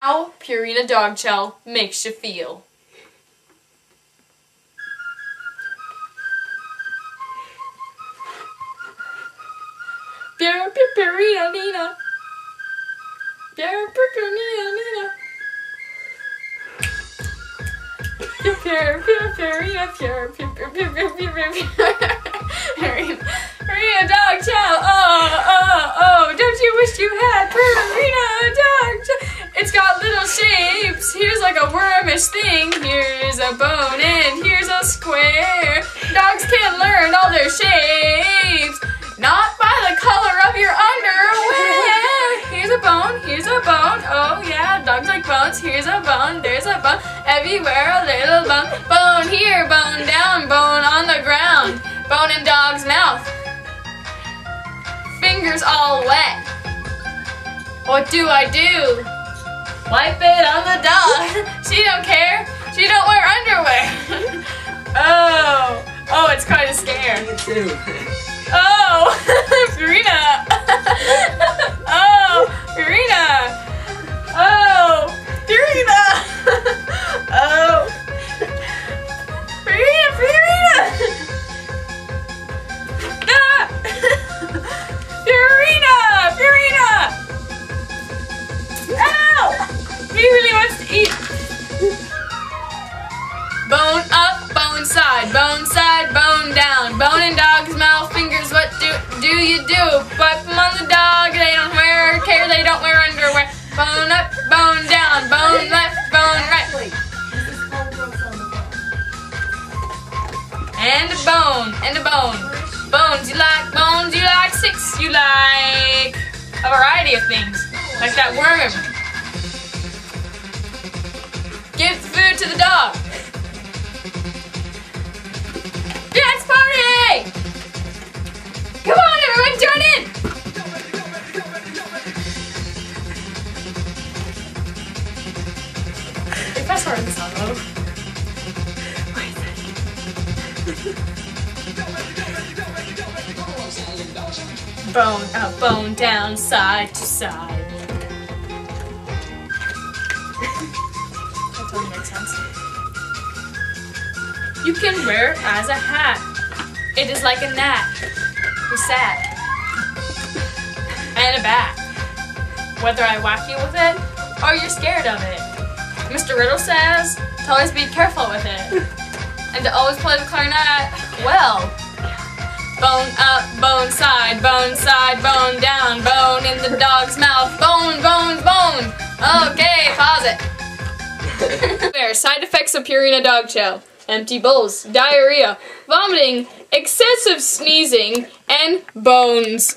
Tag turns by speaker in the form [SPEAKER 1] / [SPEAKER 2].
[SPEAKER 1] How Purina Dog Chow makes you feel. Purina Nina. Purina Nina. Purina Dog Chow. Oh, don't you wish you had Purina Dog Chow? It's got little shapes. Here's like a wormish thing. Here's a bone and here's a square. Dogs can learn all their shapes, not by the color of your underwear. Here's a bone, here's a bone. Oh yeah, dogs like bones. Here's a bone, there's a bone. Everywhere a little bone. Bone here, bone down, bone on the ground. Bone in dog's mouth. Fingers all wet. What do I do? Wipe it on the dog. She don't care. She don't wear underwear. Oh, it's quite a scare.
[SPEAKER 2] Me too.
[SPEAKER 1] Oh, Purina. Oh, Purina. Oh, Purina. Oh, Purina. Ah. Purina. Ow! He really wants to eat. Bone up, bone side, bone down. Bone in dog's mouth, fingers, what do you do? Wipe them on the dog, they don't wear care, they don't wear underwear. Bone up, bone down, bone left, bone right. And a bone. Bones, you like 6, you like a variety of things. Like that worm. Give food to the dog. Dance party! Come on, everyone, join in! If I started this song, bone up, bone down, side to side. That totally makes sense. You can wear it as a hat. It is like a gnat. You're sad. And a bat. Whether I whack you with it, or you're scared of it. Mr. Riddle says to always be careful with it. And to always play the clarinet well. Bone up, bone side, bone down. Bone in the dog's mouth. Bone. Okay, pause it. Side effects of Purina Dog Chow. Empty bowls, diarrhea, vomiting, excessive sneezing, and bones.